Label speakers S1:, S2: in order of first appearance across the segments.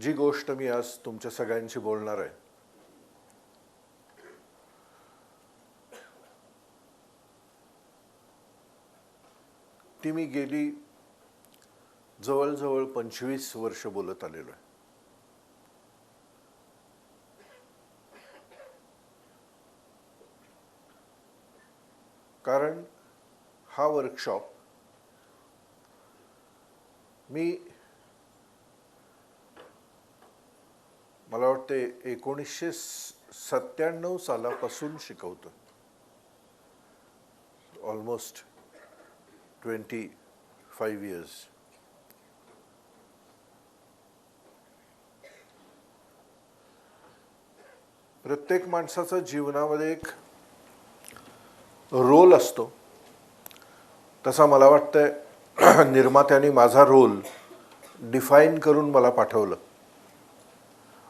S1: जी गोष्ट मी आज तुमच्या सगळ्यांशी बोलणार आहे ती मी गेली जवळजवळ 25 वर्ष बोलत आलेलो आहे. कारण हा वर्कशॉप मी मला वाटते 1997 सालापासून शिकवतो. Almost 25 years. प्रत्येक माणसाचा जीवनामध्ये एक रोल असतो. तसा मला वाटतंय निर्मात्याने माझा रोल डिफाईन करून मला पाठवलं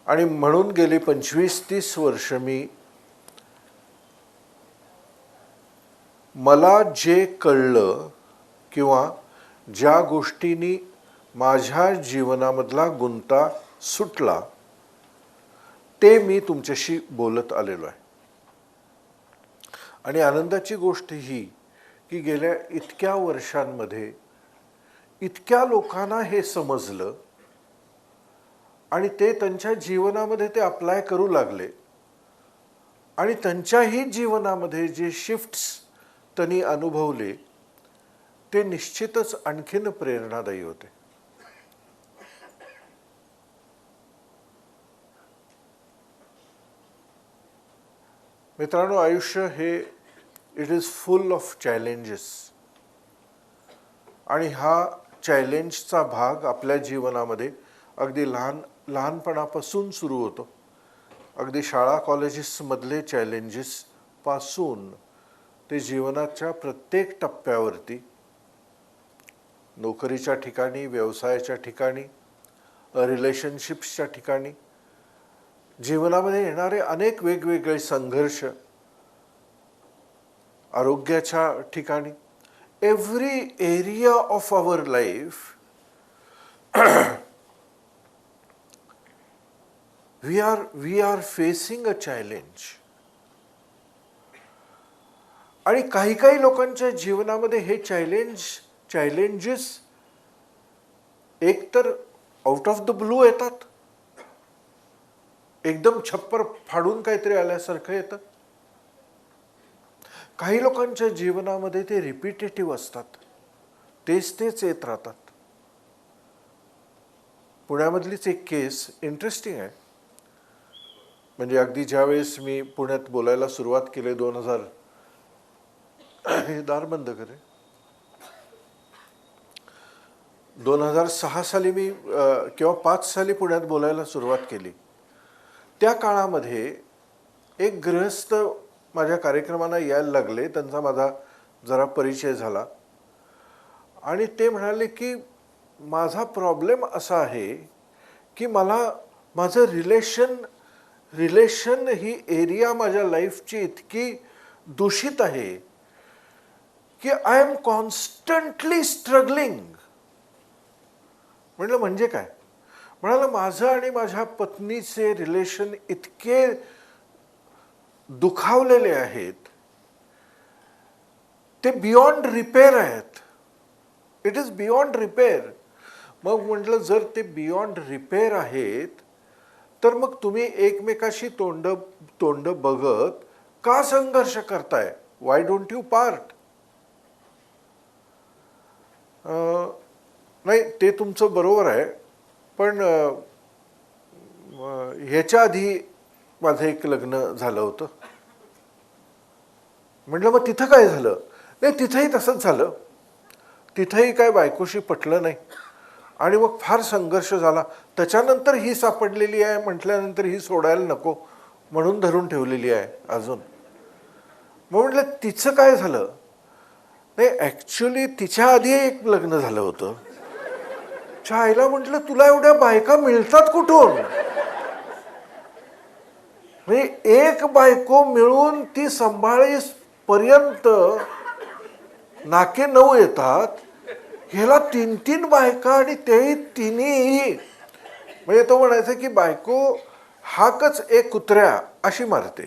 S1: आणि म्हणून गेली 25-30 वर्ष मी मला जे कळलं किंवा ज्या गोष्टींनी माझ्या जीवनामधला गुंता सुटला ते मी तुमच्याशी बोलत आलेलो आहे. आणि आनंदाची गोष्ट ही की गेल्या इतक्या वर्षांमध्ये इतक्या लोकांना हे समजलं आणि ते त्यांच्या जीवनामध्ये ते अप्लाय करू लागले आणि त्यांच्याही जीवनामध्ये जे शिफ्ट्स त्यांनी अनुभवले ते निश्चितच आणखीन प्रेरणादायी होते. मित्रांनो, आयुष्य हे it is full of challenges आणि हा चॅलेंजचा भाग आपल्या जीवनामध्ये अगदी लहानपणापासून सुरू होतो. अगदी शाळा कॉलेजेसमधले चॅलेंजेस पासून ते जीवनाच्या प्रत्येक टप्प्यावरती नोकरीच्या ठिकाणी, व्यवसायाच्या ठिकाणी, रिलेशनशिप्सच्या ठिकाणी जीवनामध्ये येणारे अनेक वेगवेगळे संघर्ष, आरोग्याच्या ठिकाणी, every area of our life we are facing a challenge. आणि काही लोकांच्या जीवनामध्ये हे चॅलेंजेस एकतर आउट ऑफ द ब्लू येतात, एकदम छप्पर फाडून काहीतरी आल्यासारखं येतं. काही लोकांच्या जीवनामध्ये ते रिपिटेटिव्ह असतात, तेच येत राहतात. पुण्यामधलीच एक केस इंटरेस्टिंग आहे. म्हणजे अगदी ज्यावेळेस मी पुण्यात बोलायला सुरुवात केली 2000 हे दार बंद करे 2006 साली मी किंवा 5 साली पुण्यात बोलायला सुरुवात केली. त्या काळामध्ये एक गृहस्थ माझ्या कार्यक्रमांना यायला लागले. त्यांचा माझा जरा परिचय झाला आणि ते म्हणाले की माझा प्रॉब्लेम असा आहे की मला माझं रिलेशन ही एरिया माझ्या लाईफची इतकी दूषित आहे की आय एम कॉन्स्टंटली स्ट्रगलिंग. म्हटलं म्हणजे काय? म्हणाला माझं आणि माझ्या पत्नीचे रिलेशन इतके दुखावलेले आहेत, ते बियॉन्ड रिपेअर आहेत. It is beyond repair. मग म्हटलं जर ते बियॉन्ड रिपेअर आहेत तर मग तुम्ही एकमेकाशी तोंड बघत का संघर्ष करताय? Why don't you part? नाही, ते तुमचं बरोबर आहे, पण ह्याच्या आधी माझं एक लग्न झालं होतं. म्हटलं मग तिथं काय झालं? नाही, तिथंही तसंच झालं. तिथंही काय बायकोशी पटलं नाही आणि मग फार संघर्ष झाला. त्याच्यानंतर ही सापडलेली आहे म्हटल्यानंतर ही सोडायला नको म्हणून धरून ठेवलेली आहे अजून. मग म्हटलं तिचं काय झालं? नाही, ॲक्च्युली तिच्या आधी एक लग्न झालं होतं. आईला म्हटलं तुला एवढ्या बायका मिळतात कुठून? म्हणजे एक बायको मिळून ती सांभाळीपर्यंत नाके 9 येतात. ह्याला 3 बायका आणि तेही तिन्ही म्हणजे तो म्हणायचा की बायको हाकच एक कुत्र्या अशी मारते.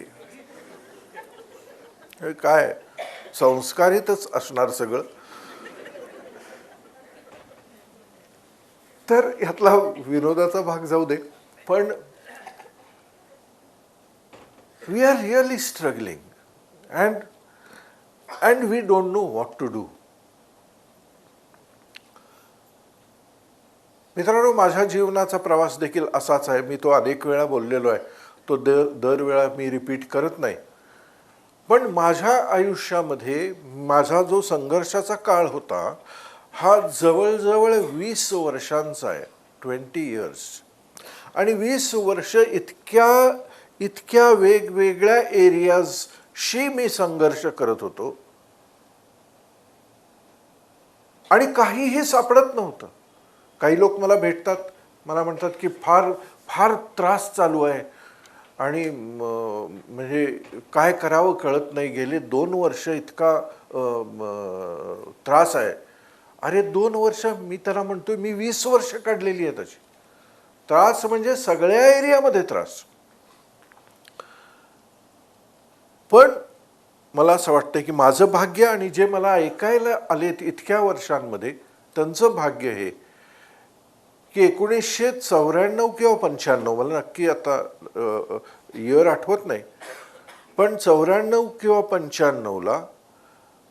S1: हे काय संस्कारितच असणार सगळं. तर यातला विनोदाचा भाग जाऊ दे, पण we are really struggling and we don't know what to do. मित्रांनो, माझ्या जीवनाचा प्रवास देखील असाच आहे. मी तो अनेक वेळा बोललेलो आहे, तो दरवेळा मी रिपीट करत नाही. पण माझ्या आयुष्यामध्ये माझा जो संघर्षाचा काळ होता हा जवळजवळ 20 वर्षांचा आहे, 20 इयर्स. आणि 20 वर्ष इतक्या वेगवेगळ्या एरियाजशी मी संघर्ष करत होतो आणि काहीही सापडत नव्हतं. काही लोक मला भेटतात, मला म्हणतात की फार फार त्रास चालू आहे आणि म्हणजे काय करावं कळत नाही, गेले 2 वर्ष इतका त्रास आहे. अरे 2 वर्ष मी त्याला म्हणतोय, मी 20 वर्ष काढलेली आहे त्याची. त्रास म्हणजे सगळ्या एरियामध्ये त्रास. पण मला असं वाटतं की माझं भाग्य आणि जे मला ऐकायला आलेत इतक्या वर्षांमध्ये त्यांचं भाग्य हे की 1994 किंवा 95, मला नक्की आता इयर आठवत नाही, पण 94 किंवा 95ला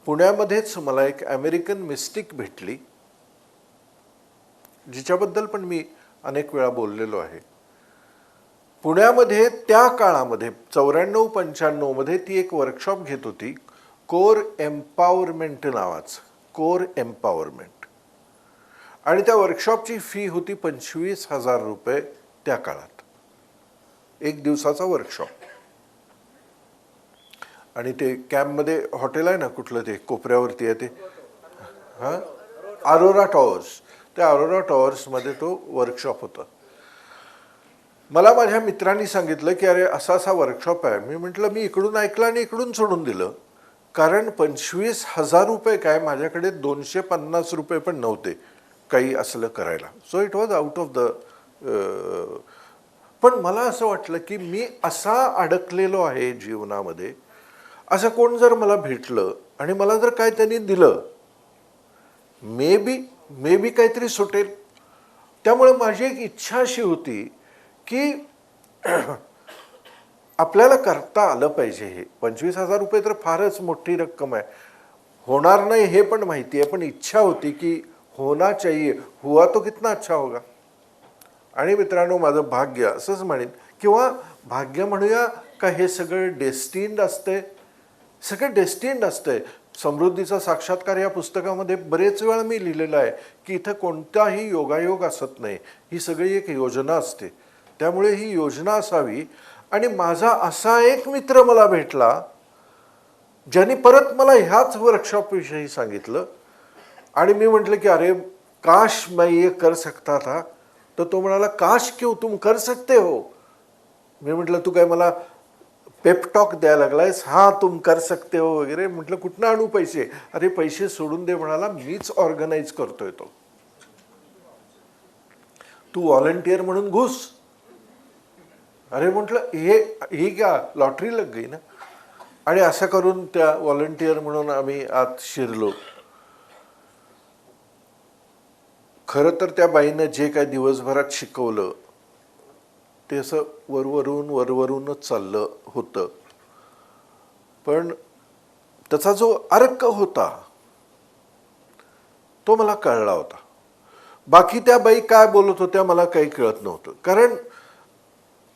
S1: पुण्यामध्येच मला एक अमेरिकन मिस्टिक भेटली, जिच्याबद्दल पण मी अनेक वेळा बोललेलो आहे. पुण्यामध्ये त्या काळामध्ये 94-95 मध्ये ती एक वर्कशॉप घेत होती, कोर एम्पॉवरमेंट नावाचं, कोर एम्पॉवरमेंट. आणि त्या वर्कशॉपची फी होती 25,000 रुपये त्या काळात, एक दिवसाचा वर्कशॉप. आणि ते कॅम्पमध्ये हॉटेल आहे ना कुठलं, ते कोपऱ्यावरती आहे ते, हां, अरोरा टॉवर्स, त्या अरोरा टॉवर्समध्ये तो वर्कशॉप होता. मला माझ्या मित्रांनी सांगितलं की अरे असा असा वर्कशॉप आहे. मी म्हटलं मी इकडून ऐकलं आणि इकडून सोडून दिलं, कारण 25,000 रुपये काय, माझ्याकडे 250 रुपये पण नव्हते काही असलं करायला. So it was out of the. पण मला असं वाटलं की मी असा अडकलेलो आहे जीवनामध्ये, असं कोण जर मला भेटलं आणि मला जर काय त्यांनी दिलं, मे बी काहीतरी सुटेल. त्यामुळे माझी एक इच्छा अशी होती की आपल्याला करता आलं पाहिजे. हे 25,000 रुपये तर फारच मोठी रक्कम आहे, होणार नाही हे पण माहिती आहे, पण इच्छा होती की होना चाहिए, हुआ तो कितना अच्छा होगा. आणि मित्रांनो, माझं भाग्य असंच म्हणेन, किंवा भाग्य म्हणूया का, हे सगळं डेस्टिन्ड असते, सगळं डेस्टिन्ड असते. समृद्धीचा साक्षात्कार या पुस्तकामध्ये बरेच वेळा मी लिहिलेलं आहे की इथं कोणताही योगायोग असत नाही, ही सगळी एक योजना असते. त्यामुळे ही योजना असावी. आणि माझा असा एक मित्र मला भेटला ज्यांनी परत मला ह्याच वर्कशॉपविषयी सांगितलं. आणि मी म्हटलं की अरे काश मैं ये कर सकता था. तर तो म्हणाला काश क्यों, तुम कर सकते हो. मी म्हटलं तू काय मला पेपटॉक द्यायला लागलायस, हां तुम कर सकते हो वगैरे. म्हटलं कुठनं आणू पैसे. अरे पैसे सोडून दे म्हणाला, मीच ऑर्गनाईज करतोय तो, तू व्हॉलंटियर म्हणून घुस. अरे म्हटलं ही क्या लॉटरी लग गई ना. आणि असं करून त्या व्हॉलंटियर म्हणून आम्ही आत शिरलो. खरं तर त्या बाईनं जे काय दिवसभरात शिकवलं ते असं वरवरूनच चाललं होतं, पण त्याचा जो अर्क होता तो मला कळला होता. बाकी त्या बाई काय बोलत होत्या मला काही कळत नव्हतं, कारण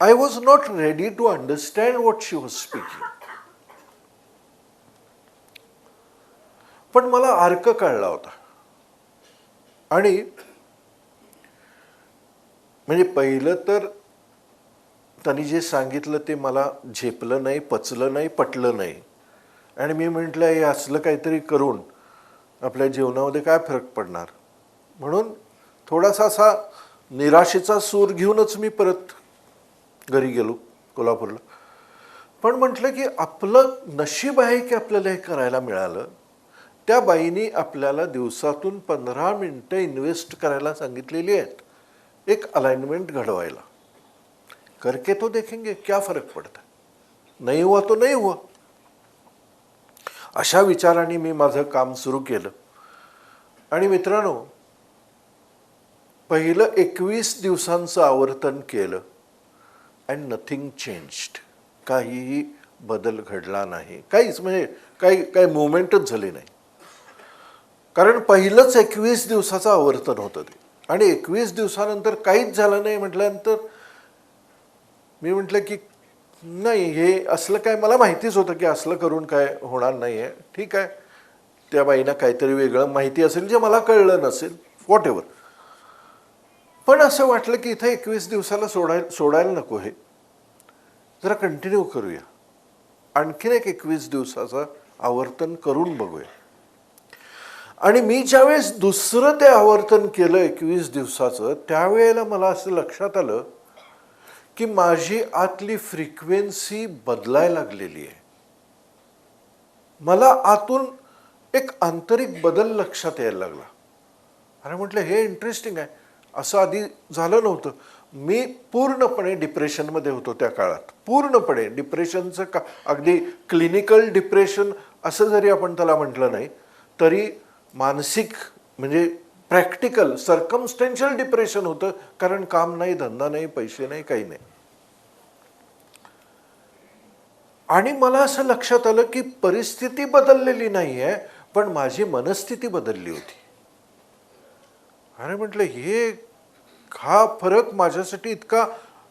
S1: I was not ready to understand what she was speaking. पण मला अर्क कळला होता. आणि म्हणजे पहिलं तर त्यांनी जे सांगितलं ते मला झेपलं नाही, पचलं नाही, पटलं नाही. आणि मी म्हटलं हे असलं काहीतरी करून आपल्या जीवनामध्ये काय फरक पडणार. म्हणून थोडासा असा निराशेचा सूर घेऊनच मी परत घरी गेलो कोल्हापूरला. पण म्हटलं की आपलं नशीब आहे की आपल्याला हे करायला मिळालं. त्या बाईनी आपल्याला दिवसातून 15 मिनिटं इन्व्हेस्ट करायला सांगितलेली आहेत. एक अलाइनमेंट घडवायला. करके तो देखेंगे, क्या फरक पडता, नाही हुआ तो नाही हुआ. अशा विचाराने मी माझं काम सुरू केलं. आणि मित्रांनो, पहिलं 21 दिवसांचं आवर्तन केलं अँड नथिंग चेंज्ड. काहीही बदल घडला नाही, काहीच, म्हणजे काही मुवमेंटच झाली नाही. कारण पहिलंच 21 दिवसाचं आवर्तन होतं ते. आणि 21 दिवसानंतर काहीच झालं नाही म्हटल्यानंतर मी म्हटलं की नाही, हे असलं काय, मला माहितीच होतं की असलं करून काय होणार नाही आहे. ठीक आहे, त्या बाईंना काहीतरी वेगळं माहिती असेल जे मला कळलं नसेल, व्हॉट एव्हर. पण असं वाटलं की इथं 21 दिवसाला सोडायला नको, हे जरा कंटिन्यू करूया, आणखीन एक 21 दिवसाचं आवर्तन करून बघूया. आणि मी ज्यावेळेस दुसरं ते आवर्तन केलं 21 दिवसाचं, त्यावेळेला मला असं लक्षात आलं की माझी आतली फ्रिक्वेन्सी बदलायला लागलेली आहे. मला आतून एक आंतरिक बदल लक्षात यायला लागला. अरे म्हटलं, हे इंटरेस्टिंग आहे, असं आधी झालं नव्हतं. मी पूर्णपणे डिप्रेशनमध्ये होतो त्या काळात, पूर्णपणे डिप्रेशनचं का, अगदी क्लिनिकल डिप्रेशन असं जरी आपण त्याला म्हटलं नाही तरी मानसिक, म्हणजे प्रॅक्टिकल सर्कमस्टेन्शियल डिप्रेशन होतं. कारण काम नाही, धंदा नाही, पैसे नाही, काही नाही. आणि मला असं लक्षात आलं की परिस्थिती बदललेली नाही आहे, पण माझी मनस्थिती बदलली होती. अरे म्हटलं, हा फरक माझ्यासाठी इतका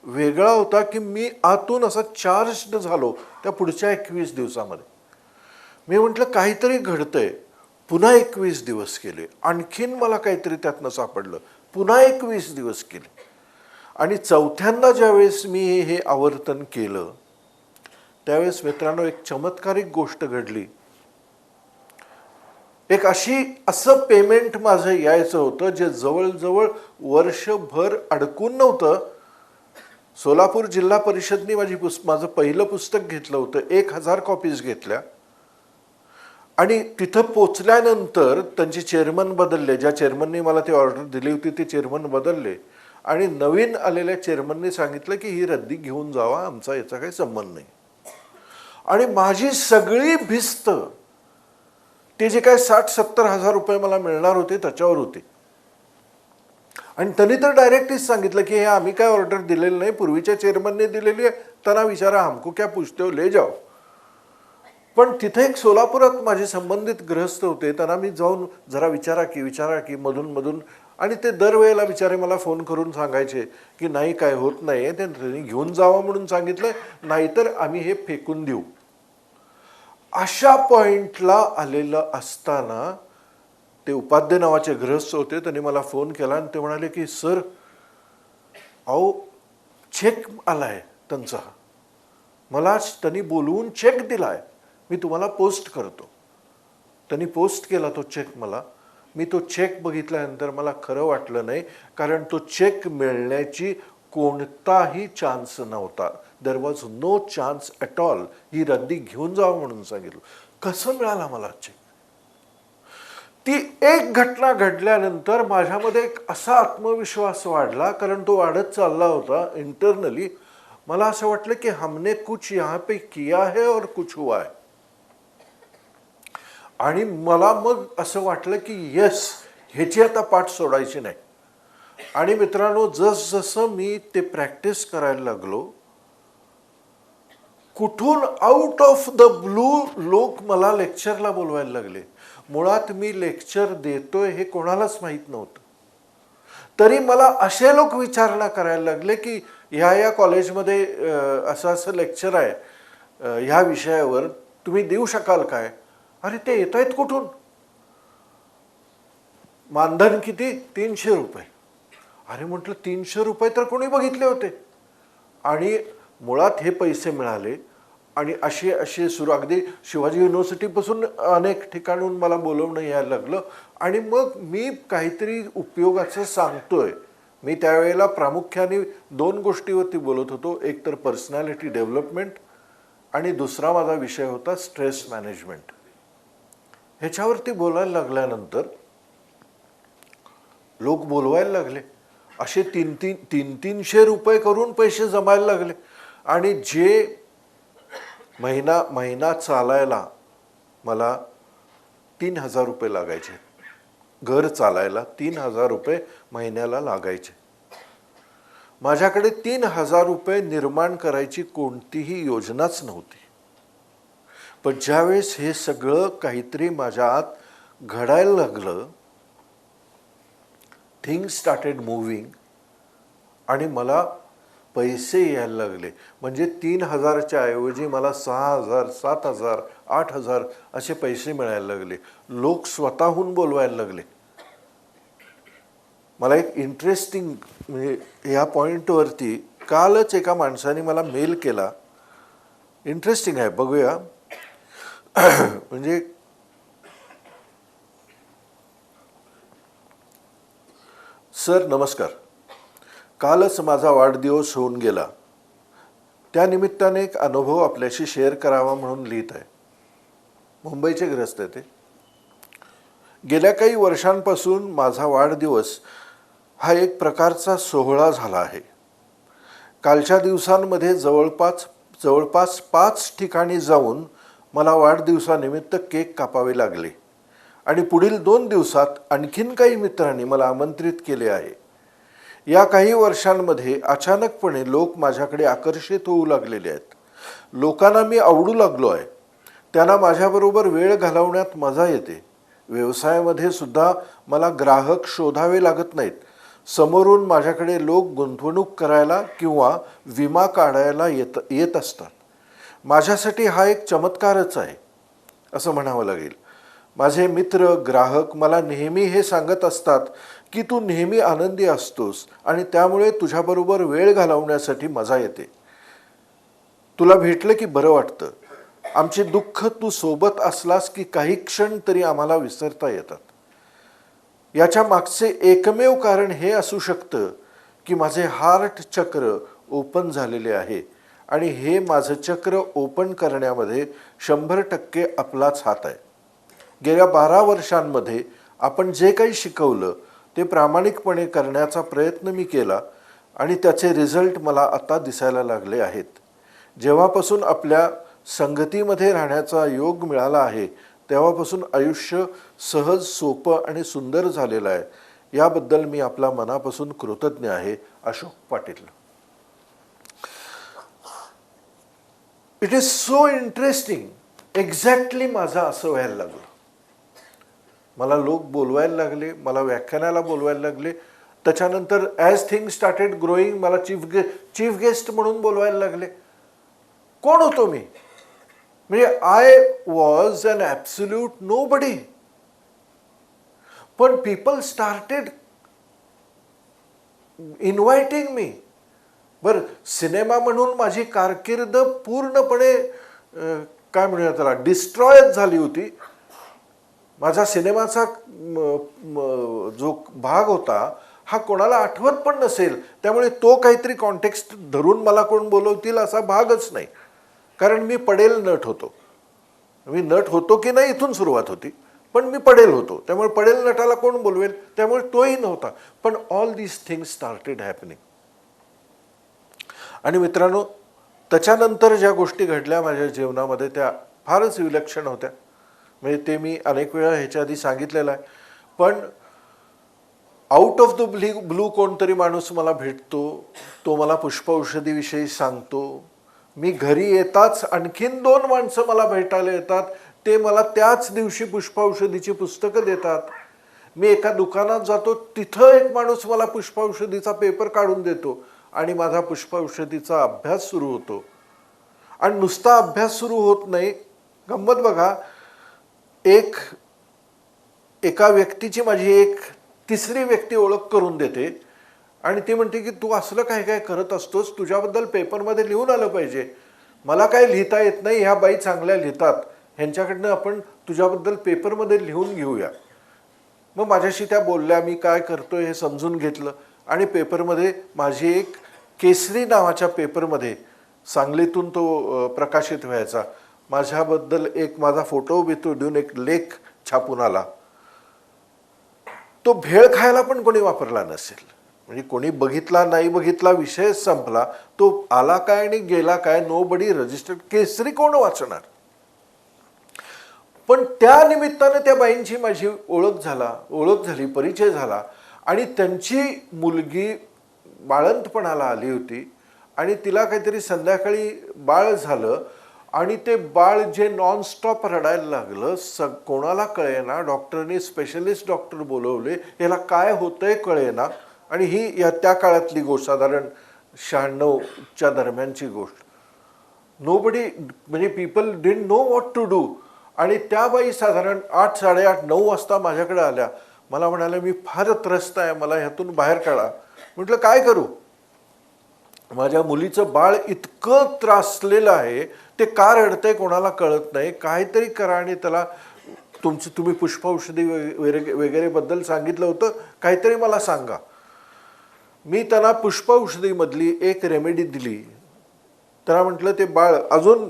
S1: वेगळा होता की मी आतून असा चार्जड झालो त्या पुढच्या 21 दिवसामध्ये. मी म्हटलं, काहीतरी घडतंय. पुन्हा 21 दिवस केले, आणखीन मला काहीतरी त्यातनं सापडलं, पुन्हा 21 दिवस केले. आणि चौथ्यांदा ज्यावेळेस मी हे आवर्तन केलं त्यावेळेस मित्रांनो, एक चमत्कारिक गोष्ट घडली. एक असं पेमेंट माझं यायचं होतं जे जवळजवळ वर्षभर अडकून नव्हतं. सोलापूर जिल्हा परिषदनी माझं पहिलं पुस्तक घेतलं होतं, 1000 कॉपीज घेतल्या. आणि तिथं पोचल्यानंतर त्यांचे चेअरमन बदलले. ज्या चेअरमननी मला ती ऑर्डर दिली होती ते चेअरमन बदलले. आणि नवीन आलेल्या चेअरमननी सांगितलं की ही रद्दी घेऊन जावा, आमचा याचा काही संबंध नाही. आणि माझी सगळी भिस्त, ते जे काय 60-70 हजार रुपये मला मिळणार होते त्याच्यावर होते. आणि त्यांनी तर डायरेक्टच सांगितलं की हे आम्ही काय ऑर्डर दिलेली नाही, पूर्वीच्या चेअरमनने दिलेली आहे, त्यांना विचारा, हमको क्या पूछते हो, ले जाओ. पण तिथे एक सोलापुरात माझे संबंधित गृहस्थ होते, त्यांना मी जाऊन जरा विचारा की मधून आणि ते दरवेळेला विचारे मला फोन करून सांगायचे की नाही, काय होत नाही, ते त्यांनी घेऊन जावं म्हणून सांगितलं, नाहीतर आम्ही हे फेकून देऊ. अशा पॉइंटला आलेलं असताना ते उपाध्ये नावाचे गृहस्थ होते, त्यांनी मला फोन केला आणि ते म्हणाले की सर, अहो चेक आलाय त्यांचा, मला त्यांनी बोलवून चेक दिलाय, मी तुम्हाला पोस्ट करतो. त्यांनी पोस्ट केला तो चेक मला. मी तो चेक बघितल्यानंतर मला खरं वाटलं नाही, कारण तो चेक मिळण्याची कोणताही चान्स नव्हता. There was no chance at all. ही रद्दी घेऊन जावं म्हणून सांगितलं. कसं मिळाला मला चेक? ती एक घटना घडल्यानंतर माझ्यामध्ये एक असा आत्मविश्वास वाढला, कारण तो वाढत चालला होता इंटरनली. मला असं वाटलं की हमने कुछ यहाँ पे किया है और कुछ हुआ है. आणि मला मग असं वाटलं की येस, ह्याची आता पाठ सोडायची नाही. आणि मित्रांनो, जसजसं मी ते प्रॅक्टिस करायला लागलो, कुठून आउट ऑफ द ब्लू लोक मला लेक्चरला बोलवायला लागले. मुळात मी लेक्चर देतोय हे कोणालाच माहीत नव्हतं. तरी मला असे लोक विचारणा करायला लागले की ह्या कॉलेजमध्ये असं लेक्चर आहे, ह्या विषयावर तुम्ही देऊ शकाल काय? अरे ते येत आहेत कुठून? मानधन किती? 300 रुपये. अरे म्हटलं 300 रुपये तर कोणी बघितले होते. आणि मुळात हे पैसे मिळाले आणि असे सुरू, अगदी शिवाजी युनिव्हर्सिटीपासून अनेक ठिकाणून मला बोलवणं यायला लागलं. आणि मग मी काहीतरी उपयोगाचं सांगतोय. मी त्यावेळेला प्रामुख्याने 2 गोष्टीवरती बोलत होतो. एक तर पर्सनॅलिटी डेव्हलपमेंट आणि दुसरा माझा विषय होता स्ट्रेस मॅनेजमेंट. ह्याच्यावरती बोलायला लागल्यानंतर लोक बोलवायला लागले. असे 300 रुपये करून पैसे जमायला लागले. आणि जे महिना चालायला मला 3,000 रुपये लागायचे, घर चालायला 3,000 रुपये महिन्याला लागायचे. माझ्याकडे 3,000 रुपये निर्माण करायची कोणतीही योजनाच नव्हती. पण ज्यावेळेस हे सगळं काहीतरी माझ्या आत घडायला लागलं, थिंग्स स्टार्टेड मूव्हिंग, आणि मला पैसे यायला लागले. म्हणजे 3,000च्या ऐवजी मला 6,000, 7,000, 8,000 असे पैसे मिळायला लागले. लोक स्वतःहून बोलवायला लागले. मला एक इंटरेस्टिंग, म्हणजे ह्या पॉईंटवरती कालच एका माणसाने मला मेल केला. इंटरेस्टिंग आहे, बघूया. म्हणजे सर नमस्कार, कालच माझा वाढदिवस होऊन गेला. त्यानिमित्ताने एक अनुभव आपल्याशी शेअर करावा म्हणून लिहित आहे. मुंबईचे ग्रस्त आहे ते. गेल्या काही वर्षांपासून माझा वाढदिवस हा एक प्रकारचा सोहळा झाला आहे. कालच्या दिवसांमध्ये जवळपास 5 ठिकाणी जाऊन मला वाढदिवसानिमित्त केक कापावे लागले. आणि पुढील 2 दिवसात आणखीन काही मित्रांनी मला आमंत्रित केले आहे. या काही वर्षांमध्ये अचानकपणे लोक माझ्याकडे आकर्षित होऊ लागलेले आहेत. लोकांना मी आवडू लागलो आहे. त्यांना माझ्याबरोबर वेळ घालवण्यात मजा येते. व्यवसायामध्ये सुद्धा मला ग्राहक शोधावे लागत नाहीत. समोरून माझ्याकडे लोक गुंतवणूक करायला किंवा विमा काढायला येत असतात. माझ्यासाठी हा एक चमत्कारच आहे असं म्हणावं लागेल. माझे मित्र, ग्राहक मला नेहमी हे सांगत असतात की तू नेहमी आनंदी असतोस आणि त्यामुळे तुझ्याबरोबर वेळ घालवण्यासाठी मजा येते. तुला भेटलं की बरं वाटतं. आमचे दुःख तू सोबत असलास की काही क्षण तरी आम्हाला विसरता येतात. याच्या मागचे एकमेव कारण हे असू शकतं की माझे हार्ट चक्र ओपन झालेले आहे आणि हे माझं चक्र ओपन करण्यामध्ये 100% आपलाच हात आहे. गेल्या 12 वर्षांमध्ये आपण जे काही शिकवलं ते प्रामाणिकपणे करण्याचा प्रयत्न मी केला आणि त्याचे रिझल्ट मला आता दिसायला लागले आहेत. जेव्हापासून आपल्या संगतीमध्ये राहण्याचा योग मिळाला आहे तेव्हापासून आयुष्य सहज, सोपं आणि सुंदर झालेलं आहे. याबद्दल मी आपला मनापासून कृतज्ञ आहे. Ashok Patil. It is so interesting. Exactly माझं असं व्हायला लागलं. मला लोक बोलवायला लागले, मला व्याख्यानाला बोलवायला लागले. त्याच्यानंतर ॲज थिंग स्टार्टेड ग्रोईंग मला चीफ गेस्ट म्हणून बोलवायला लागले. कोण होतो मी? म्हणजे I was an absolute nobody. पण पीपल स्टार्टेड इन्व्हायटिंग मी. बरं, सिनेमा म्हणून माझी कारकीर्द पूर्णपणे काय म्हणूया त्याला डिस्ट्रॉयच झाली होती. माझा सिनेमाचा जो भाग होता हा कोणाला आठवत पण नसेल. त्यामुळे तो काहीतरी कॉन्टेक्स्ट धरून मला कोण बोलवतील असा भागच नाही. कारण मी पडेल नट होतो. मी नट होतो की नाही इथून सुरुवात होती, पण मी पडेल होतो. त्यामुळे पडेल नटाला कोण बोलवेल, त्यामुळे तोही नव्हता. पण all these things started happening. आणि मित्रांनो, त्याच्यानंतर ज्या गोष्टी घडल्या माझ्या जीवनामध्ये त्या फारच विलक्षण होत्या. म्हणजे ते मी अनेक वेळा ह्याच्या आधी सांगितलेलं आहे. पण आउट ऑफ द ब्लू कोणतरी माणूस मला भेटतो. तो मला पुष्पौषधीविषयी सांगतो. मी घरी येताच आणखीन 2 माणसं मला भेटायला येतात. ते मला त्याच दिवशी पुष्पौषधीची पुस्तकं देतात. मी एका दुकानात जातो, तिथं एक माणूस मला पुष्पौषधीचा पेपर काढून देतो आणि माझा पुष्पौषधीचा अभ्यास सुरू होतो. आणि नुसता अभ्यास सुरू होत नाही. गंमत बघा, एका व्यक्तीची माझी एक तिसरी व्यक्ती ओळख करून देते आणि ती म्हणते की तू असलं काय काय करत असतोस, तुझ्याबद्दल पेपरमध्ये लिहून आलं पाहिजे. मला काय लिहिता येत नाही, ह्या बाई चांगल्या लिहितात, ह्यांच्याकडनं आपण तुझ्याबद्दल पेपरमध्ये लिहून घेऊया. मग माझ्याशी त्या बोलल्या. मी काय करतोय हे समजून घेतलं आणि पेपरमध्ये माझी एक केसरी नावाच्या पेपरमध्ये, सांगलीतून तो प्रकाशित व्हायचा, माझ्याबद्दल एक माझा फोटो बितो देऊन एक लेख छापून आला. तो भेळ खायला पण कोणी वापरला नसेल. म्हणजे कोणी बघितला नाही बघितला विषय संपला, तो आला काय आणि गेला काय, नो बडी रजिस्टर्ड. केसरी कोण वाचणार? पण त्या निमित्तानं त्या बाईंची माझी ओळख झाली, परिचय झाला. आणि त्यांची मुलगी बाळंतपणाला आली होती आणि तिला काहीतरी संध्याकाळी बाळ झालं आणि ते बाळ जे नॉनस्टॉप रडायला लागलं, कोणाला कळेना. डॉक्टरने स्पेशलिस्ट डॉक्टर बोलवले, याला काय होतंय कळेना. आणि ही त्या काळातली गोष्ट, साधारण 96च्या दरम्यानची गोष्ट. नोबडी, म्हणजे people didn't know what to do. आणि त्या बाई साधारण 8, 8:30, 9 वाजता माझ्याकडे आल्या. मला म्हणाल्या, मी फार त्रस्त आहे, मला ह्यातून बाहेर काढा. म्हटलं काय करू? माझ्या मुलीचं बाळ इतकं त्रासलेलं आहे, ते का रडतंय कोणाला कळत नाही, काहीतरी करा. आणि त्याला तुम्ही पुष्पौषधी वगैरे बद्दल सांगितलं होतं, काहीतरी मला सांगा. मी त्यांना पुष्पौषधीमधली एक रेमेडी दिली. त्यांना म्हटलं ते बाळ अजून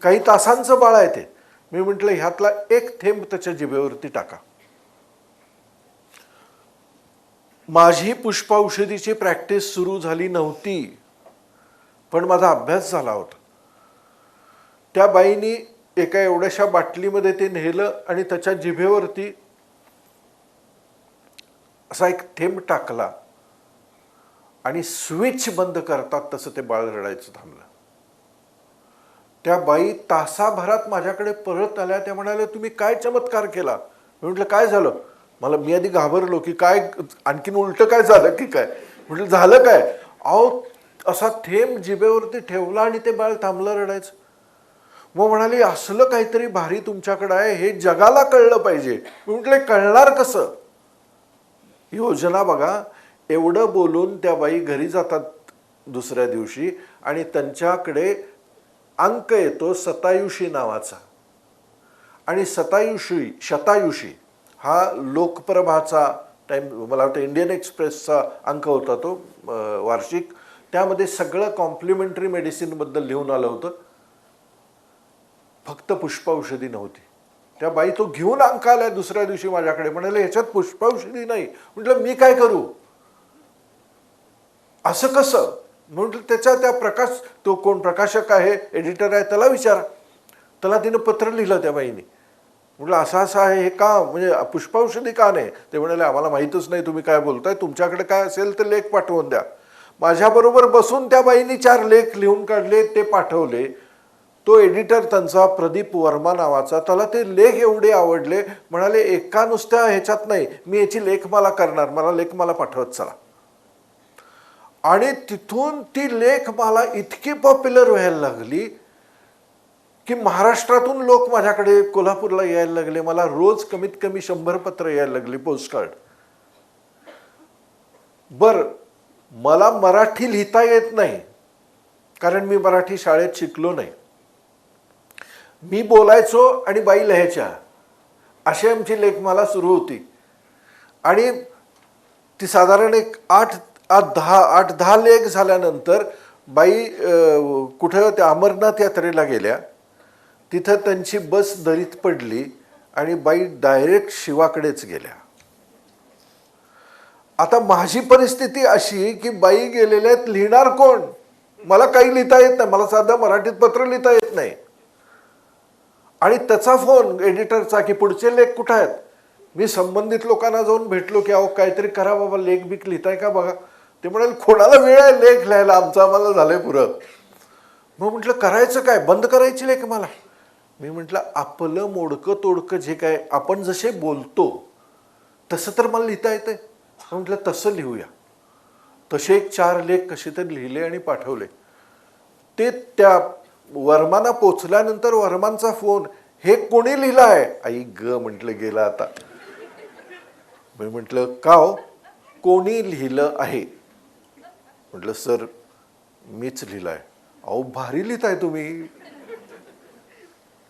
S1: काही तासांचं बाळ आहे ते. मी म्हटलं ह्यातला एक थेंब त्याच्या जिभेवरती टाका. माझी पुष्पौषधीची प्रॅक्टिस सुरू झाली नव्हती, पण माझा अभ्यास झाला होता. त्या बाईनी एका एवढ्याशा बाटलीमध्ये ते नेलं आणि त्याच्या जिभेवरती असा एक थेंब टाकला आणि स्विच बंद करतात तसं ते बाळ रडायचं थांबलं. त्या बाई तासाभरात माझ्याकडे परत आल्या. त्या म्हणाल्या, तुम्ही काय चमत्कार केला? मी म्हटलं काय झालं? मी आधी घाबरलो की काय आणखीन उलट काय झालं की काय. म्हटलं झालं काय? अहो असा थेंब जिभेवरती ठेवला आणि ते बाळ थांबलं रडायचं. मग म्हणाली, असलं काहीतरी भारी तुमच्याकडे आहे, हे जगाला कळलं पाहिजे. मी म्हटलं कळणार कसं? योजना बघा. एवढं बोलून त्या बाई घरी जातात दुसऱ्या दिवशी आणि त्यांच्याकडे अंक येतो शतायुषी नावाचा. आणि शतायुषी हा लोकप्रभाचा मला वाटतं इंडियन एक्सप्रेसचा अंक होता तो वार्षिक. त्यामध्ये सगळं कॉम्प्लिमेंटरी मेडिसिनबद्दल लिहून आलं होतं, फक्त पुष्पौषधी नव्हती. त्या बाई तो घेऊन अंक आल्या दुसऱ्या दिवशी माझ्याकडे. म्हणाले ह्याच्यात पुष्पौषधी नाही. म्हटलं मी काय करू? असं कसं? म्हटलं त्या तो कोण प्रकाशक आहे, एडिटर आहे, त्याला विचारा. त्याला तिनं पत्र लिहिलं त्या बाईने. म्हटलं असं आहे, हे का, म्हणजे पुष्पौषधी का नाही? ते म्हणाले आम्हाला माहीतच नाही तुम्ही काय बोलताय, तुमच्याकडे काय असेल तर लेख पाठवून द्या. माझ्याबरोबर बसून त्या बाईंनी 4 लेख लिहून काढले, ते पाठवले. तो एडिटर त्यांचा प्रदीप वर्मा नावाचा, त्याला ते लेख एवढे आवडले. म्हणाले एका नुसत्या ह्याच्यात नाही, मी याची लेखमाला करणार, मला लेखमाला पाठवत चला. आणि तिथून ती लेखमाला इतकी पॉप्युलर व्हायला लागली की महाराष्ट्रातून लोक माझ्याकडे कोल्हापूरला यायला लागले. मला रोज कमीत कमी 100 पत्र यायला लागली, पोस्टकार्ड. मला मराठी लिहिता येत नाही, कारण मी मराठी शाळेत शिकलो नाही. मी बोलायचो आणि बाई लिहायच्या, अशी आमची लेखमाला सुरू होती. आणि ती साधारण एक 8-10 लेख झाल्यानंतर बाई कुठं त्या अमरनाथ यात्रेला गेल्या. तिथं त्यांची बस दरीत पडली आणि बाई डायरेक्ट शिवाकडेच गेल्या. आता माझी परिस्थिती अशी की बाई गेलेल्यात, लिहिणार कोण? मला काही लिहिता येत नाही, मला साधं मराठीत पत्र लिहिता येत नाही. आणि त्याचा फोन एडिटरचा की पुढचे लेख कुठं आहेत. मी संबंधित लोकांना जाऊन भेटलो की अहो काहीतरी करा बाबा, लेख बिक लिहिताय का बघा. ते म्हणाले कोणाला वेळ आहे लेख लिहायला, आमचं आम्हाला झालंय पुरं. मग म्हटलं करायचं काय, बंद करायची लेख मला. मी म्हटलं आपलं मोडकं तोडकं जे काय आपण जसे बोलतो तसं तर मला लिहिता येतंय. म्हटलं तसं लिहूया. तसे एक 4 लेख कसे तरी लिहिले आणि पाठवले. ते त्या वर्माना पोचल्यानंतर वर्मांचा फोन, हे कोणी लिहिलं आहे? आई ग म्हटलं गेला आता. मी म्हटलं का हो, कोणी लिहिलं आहे? म्हटलं सर मीच लिहिलं आहे. अहो भारी लिहिताय तुम्ही.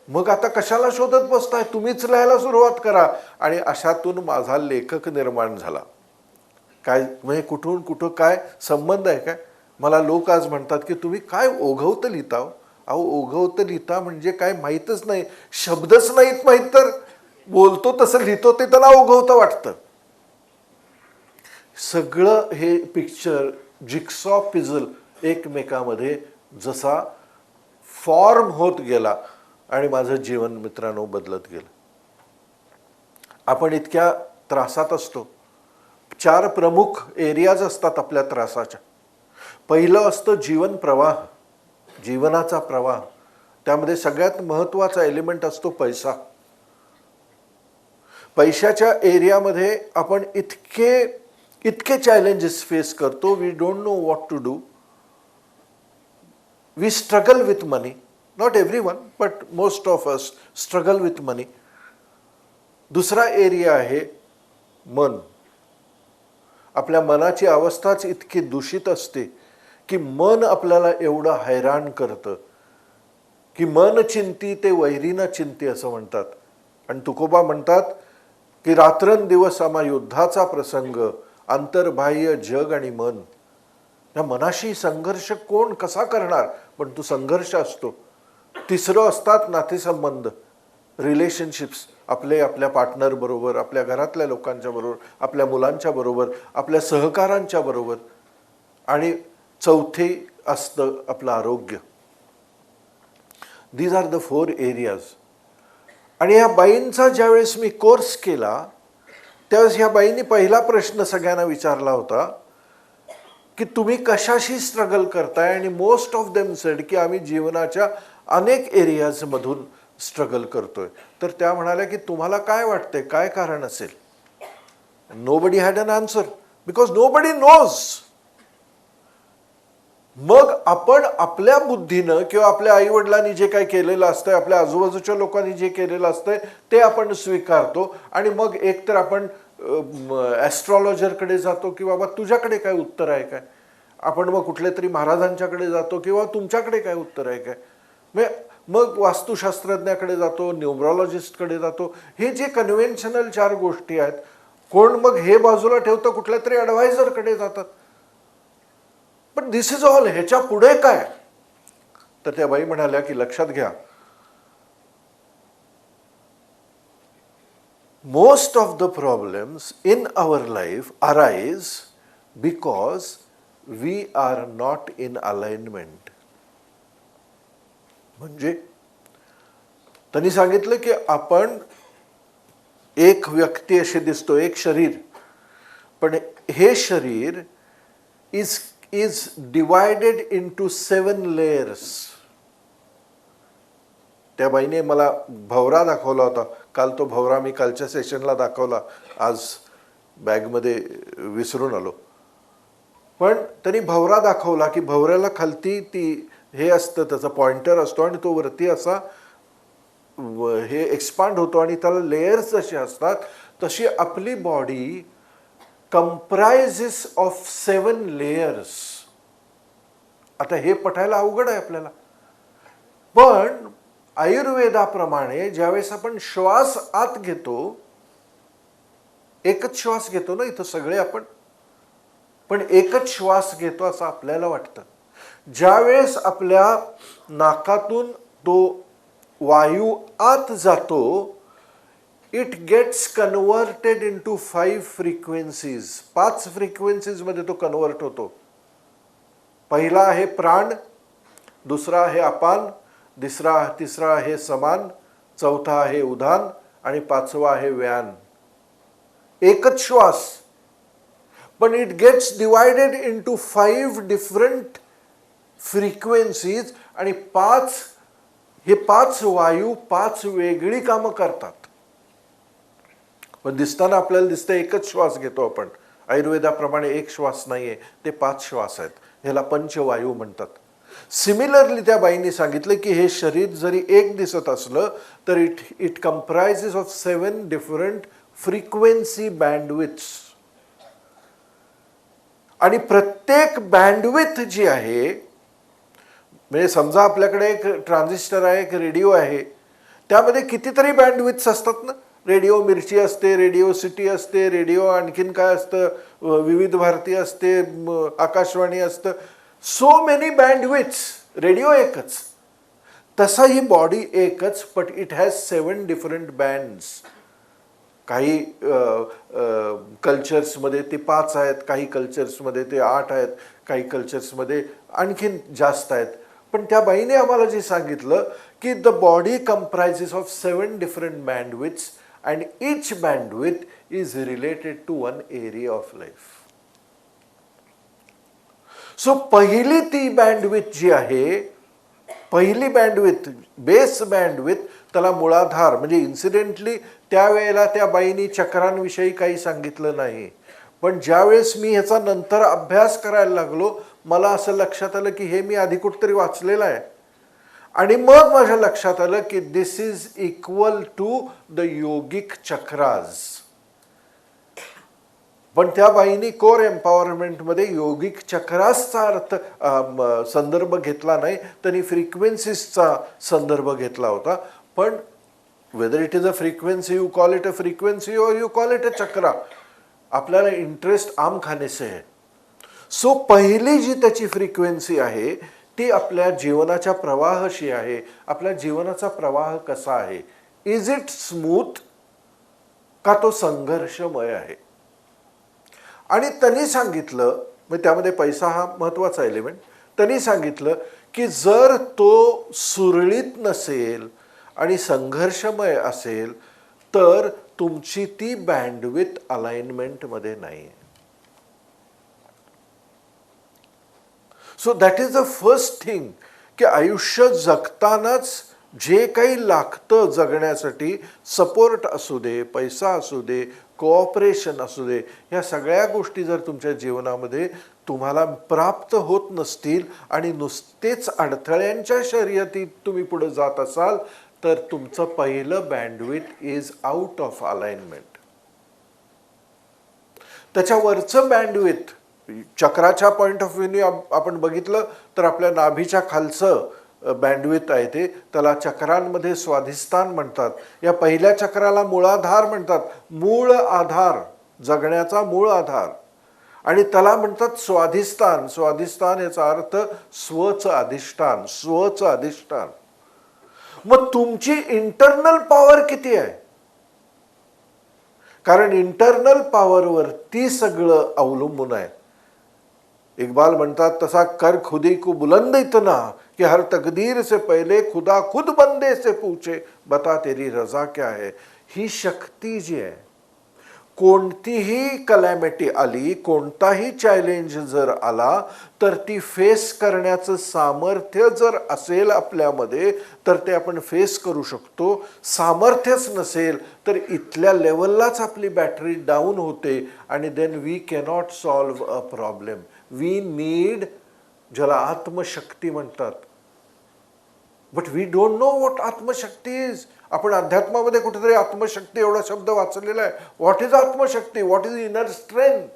S1: मग आता कशाला शोधत बसताय, तुम्हीच लिहायला सुरुवात करा. आणि अशातून माझा लेखक निर्माण झाला. काय म्हणजे कुठून कुठं काय संबंध आहे काय? मला लोक आज म्हणतात की तुम्ही काय ओघवतं लिहिता हो. अहो ओघवतं लिहिता म्हणजे काय माहीतच नाही, शब्दच नाहीत माहीत तर बोलतो तसं लिहितो ते त्याला ओघवतं वाटतं. सगळं हे पिक्चर जिक्सॉ पिझल एकमेकामध्ये जसा फॉर्म होत गेला आणि माझं जीवन मित्रांनो बदलत गेलं. आपण इतक्या त्रासात असतो. 4 प्रमुख एरियाज असतात आपल्या त्रासाच्या. पहिलं असतं जीवन प्रवाह, जीवनाचा प्रवाह. त्यामध्ये सगळ्यात महत्त्वाचा एलिमेंट असतो पैसा. पैशाच्या एरियामध्ये आपण इतके चॅलेंजेस फेस करतो. We don't know what to do. We struggle with money. Not everyone but most of us struggle with money. दुसरा एरिया आहे मन. आपल्या मनाची अवस्थाच इतकी दूषित असते की मन आपल्याला एवढं हैराण करतं की मन चिंती ते वैरीनं चिंती असं म्हणतात. आणि तुकोबा म्हणतात की रात्रंदिवस आम्हा युद्धाचा प्रसंग, अंतर्बाह्य जग आणि मन. या मनाशी संघर्ष कोण कसा करणार, पण तो संघर्ष असतो. तिसरं असतात नातेसंबंध, रिलेशनशिप्स. आपल्या पार्टनर बरोबर, आपल्या घरातल्या लोकांच्या बरोबर, आपल्या मुलांच्या बरोबर, आपल्या सहकारांच्या बरोबर. आणि चौथे असतं आपलं आरोग्य. These are the 4 areas. आणि ह्या बाईंचा ज्यावेळेस मी कोर्स केला त्यावेळेस ह्या बाईंनी पहिला प्रश्न सगळ्यांना विचारला होता की तुम्ही कशाशी स्ट्रगल करताय. आणि मोस्ट ऑफ देम सेड की आम्ही जीवनाच्या अनेक एरियाजमधून स्ट्रगल करतोय. तर त्या म्हणाल्या की तुम्हाला काय वाटतंय, काय कारण असेल. Nobody had an answer because nobody knows. मग आपण आपल्या बुद्धीनं किंवा आपल्या आईवडिलांनी जे काही केलेलं असतंय, आपल्या आजूबाजूच्या लोकांनी जे केलेलं असतंय ते आपण स्वीकारतो. आणि मग एकतर आपण ॲस्ट्रॉलॉजरकडे जातो की बाबा तुझ्याकडे काय उत्तर आहे काय. आपण मग कुठल्या तरी महाराजांच्याकडे जातो किंवा तुमच्याकडे काय उत्तर आहे काय. मग वास्तुशास्त्रज्ञाकडे जातो, न्यूमरॉलॉजिस्टकडे जातो. हे जे कन्व्हेन्शनल 4 गोष्टी आहेत, कोण मग हे बाजूला ठेवतं, कुठल्या तरी ॲडवायझरकडे जातात. पण दिस इज ऑल. ह्याच्या पुढे काय. तर त्या बाई म्हणाल्या की लक्षात घ्या, most of the problems in our life arise because we are not in alignment. म्हणजे त्यांनी सांगितलं की आपण एक व्यक्ती अशी दिसतो, एक शरीर, पण हे शरीर is divided into 7 layers. त्या बाईने मला भवरा दाखवला होता काल. तो भवरा मी कालच्या सेशनला दाखवला, आज बॅगमध्ये विसरून आलो. पण त्यांनी भवरा दाखवला की भवऱ्याला खालती ती हे असतं, त्याचा पॉइंटर असतो आणि तो वरती असा हे एक्सपांड होतो आणि त्याला लेयर्स जसे असतात तशी आपली बॉडी comprises of 7 layers. आता हे पठायला अवघड आहे आपल्याला, पण आयुर्वेदाप्रमाणे ज्यावेळेस आपण श्वास आत घेतो, एकच श्वास घेतो ना इथं सगळे आपण, पण एकच श्वास घेतो असं आपल्याला वाटतं. ज्यावेळेस आपल्या नाकातून तो वायू आत जातो, it gets converted into 5 frequencies. 5 frequencies मध्ये तो कन्वर्ट होतो. पहिला आहे प्राण, दुसरा आहे अपान, तिसरा आहे समान, चौथा आहे उदान आणि 5वा आहे व्यान. एकच श्वास, पण it gets divided into 5 different frequencies. आणि 5 वायू 5 वेगळी कामं करतात. पण दिसताना आपल्याला दिसतं एकच श्वास घेतो आपण. आयुर्वेदाप्रमाणे एक श्वास नाहीये, ते 5 श्वास आहेत. ह्याला पंचवायू म्हणतात. सिमिलरली त्या बाईंनी सांगितलं की हे शरीर जरी एक दिसत असलं तर it comprises of 7 different frequency bandwidths. आणि प्रत्येक बँडविथ जी आहे, म्हणजे समजा आपल्याकडे एक ट्रान्झिस्टर आहे, एक रेडिओ आहे, त्यामध्ये कितीतरी बँडविथ्स असतात ना. रेडिओ मिर्ची असते, रेडिओ सिटी असते, रेडिओ आणखीन काय असतं, विविध भारती असते, आकाशवाणी असतं. So many बँडविथ्स. रेडिओ एकच, तसा ही बॉडी एकच, but it has 7 different bands. काही कल्चर्समध्ये ते 5 आहेत, काही कल्चर्समध्ये ते 8 आहेत, काही कल्चर्समध्ये आणखीन जास्त आहेत. पण त्या बाईने आम्हाला जे सांगितलं की the body comprises of 7 different bandwidths and each bandwidth is related to one area of life. So पहिली ती बँडविथ जी आहे, पहिली बँडविथ, बेस बँडविथ, त्याला मूळाधार म्हणजे इन्सिडेंटली त्यावेळेला त्या बाईंनी चक्रांविषयी काही सांगितलं नाही. पण ज्यावेळेस मी ह्याचा नंतर अभ्यास करायला लागलो, मला असं लक्षात आलं की हे मी आधी कुठेतरी वाचलेलं आहे. आणि मग माझ्या लक्षात आलं की दिस इज इक्वल टू द योगिक चक्राज. पण त्या बाईंनी कोर एम्पॉवरमेंटमध्ये योगिक चक्रासचा अर्थ संदर्भ घेतला नाही, त्यांनी फ्रिक्वेन्सीजचा संदर्भ घेतला होता. पण whether it is a frequency, you call it a frequency और यू कॉल इट अ चक्रा, आपल्याला इंटरेस्ट आम खाने से है. सो पहिली जी त्याची फ्रिक्वेन्सी आहे ती आपल्या जीवनाच्या प्रवाहाशी आहे. आपल्या जीवनाचा प्रवाह कसा आहे, इज इट स्मूथ का तो संघर्षमय आहे. आणि त्यांनी सांगितलं, म्हणजे त्यामध्ये पैसा हा महत्त्वाचा एलिमेंट, त्यांनी सांगितलं की जर तो सुरळीत नसेल आणि संघर्षमय असेल तर तुमची ती बँडविथ अलाइनमेंटमध्ये नाही. So that is the first thing की आयुष्य जगतानाच जे काही लागतं जगण्यासाठी, सपोर्ट असू दे, पैसा असू दे, कोऑपरेशन असू दे, ह्या सगळ्या गोष्टी जर तुमच्या जीवनामध्ये तुम्हाला प्राप्त होत नसतील आणि नुसतेच अडथळ्यांच्या शर्यतीत तुम्ही पुढे जात असाल तर तुमचं पहिलं bandwidth is out of alignment. त्याच्यावरचं बँडविथ चक्राच्या पॉइंट ऑफ व्ह्यूने आपण बघितलं तर आपल्या नाभीच्या खालचं बँडविथ आहे ते, त्याला चक्रांमध्ये स्वाधिष्ठान म्हणतात. या पहिल्या चक्राला मूळाधार म्हणतात, मूळ आधार, जगण्याचा मूळ आधार. आणि त्याला म्हणतात स्वाधिष्ठान. स्वाधिष्ठान याचा अर्थ स्वचं अधिष्ठान, स्वचं अधिष्ठान. मग तुमची इंटरनल पॉवर किती आहे, कारण इंटरनल पॉवरवरती सगळं अवलंबून आहे. इकबाल म्हणतात तसा कर खुदी को बुलंद इतना कि हर तकदीर से पहले खुदा खुद बंदे से पूछे बता तेरी रजा क्या है. ही शक्ती जी आहे, कोणतीही कलॅमिटी आली, कोणताही चॅलेंज जर आला तर ती फेस करण्याचं सामर्थ्य जर असेल आपल्यामध्ये तर ते आपण फेस करू शकतो. सामर्थ्यच नसेल तर इथल्या लेवललाच आपली बॅटरी डाऊन होते आणि then we cannot solve a problem. We need, ज्याला आत्मशक्ती म्हणतात. But we don't know what आत्मशक्ती इज. आपण अध्यात्मामध्ये कुठेतरी आत्मशक्ती एवढा शब्द वाचलेला आहे. व्हॉट इज आत्मशक्ती, व्हॉट इज इनर स्ट्रेंथ.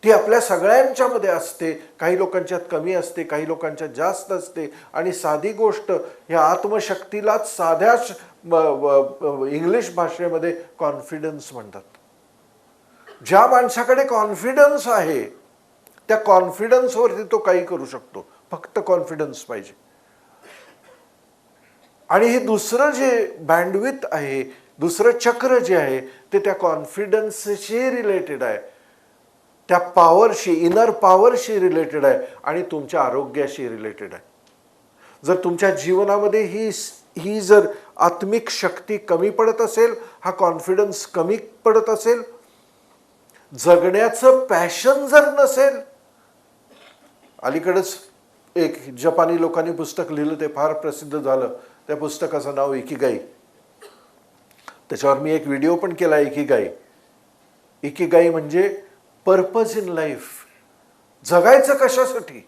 S1: ती आपल्या सगळ्यांच्या मध्ये असते. काही लोकांच्यात कमी असते, काही लोकांच्यात जास्त असते. आणि साधी गोष्ट, ह्या आत्मशक्तीलाच साध्या इंग्लिश भाषेमध्ये कॉन्फिडन्स म्हणतात. ज्या माणसाकडे कॉन्फिडन्स आहे त्या कॉन्फिडन्सवरती तो काही करू शकतो, फक्त कॉन्फिडन्स पाहिजे. आणि हे दुसरं जे बँडविथ आहे, दुसरं चक्र जे आहे ते त्या कॉन्फिडन्सशी रिलेटेड आहे, त्या पॉवरशी, इनर पॉवरशी रिलेटेड आहे आणि तुमच्या आरोग्याशी रिलेटेड आहे. जर तुमच्या जीवनामध्ये ही जर आत्मिक शक्ती कमी पडत असेल, हा कॉन्फिडन्स कमी पडत असेल, जगण्याचं पॅशन जर नसेल. अलीकडेच एक जपानी लोकांनी पुस्तक लिहिलं, ते फार प्रसिद्ध झालं. त्या पुस्तकाचं नाव इकिगाई. त्याच्यावर मी एक व्हिडिओ पण केला. इकिगाई, इकिगाई म्हणजे पर्पज इन लाईफ. जगायचं कशासाठी,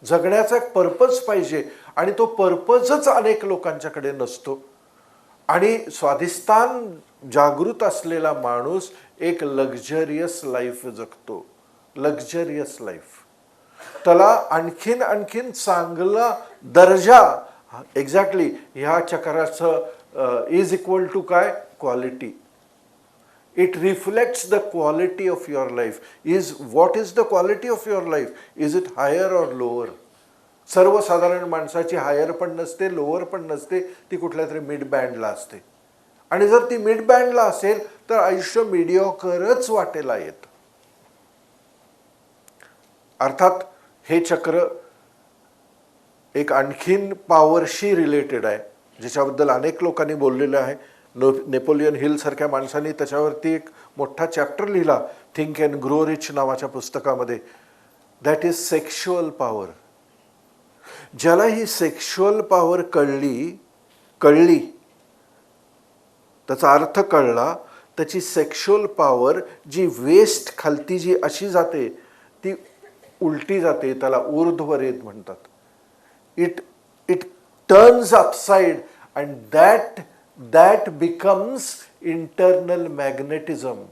S1: जगण्याचा एक पर्पज पाहिजे आणि तो पर्पजच अनेक लोकांच्याकडे नसतो. आणि स्वाधिष्ठान जागृत असलेला माणूस एक लक्झरियस लाईफ जगतो, लक्झरियस लाईफ. त्याला आणखीन चांगला दर्जा, एक्झॅक्टली ह्या चक्राचं इज इक्वल टू काय, quality. It reflects the quality of your life. What is the quality of your life, is it higher or lower. सर्वसाधारण माणसाची हायर पण नसते, लोअर पण नसते, ती कुठल्या तरी मिड बँडला असते. आणि जर ती मिड बँडला असेल तर आयुष्य मिडिओकरच वाटेला येतं. अर्थात हे चक्र एक आणखीन पॉवरशी रिलेटेड आहे, ज्याच्याबद्दल अनेक लोकांनी बोललेलं आहे. नेपोलियन हिल सारख्या माणसांनी त्याच्यावरती एक मोठा चॅप्टर लिहिला थिंक अँड ग्रो रिच नावाच्या पुस्तकामध्ये. That is sexual power. ज्याला ही सेक्शुअल पॉवर कळली त्याचा अर्थ कळला, त्याची सेक्शुअल पॉवर जी वेस्ट खालती जी अशी जाते ती उलटी जाते, त्याला ऊर्ध्वरेत म्हणतात. It turns upside and that becomes internal magnetism.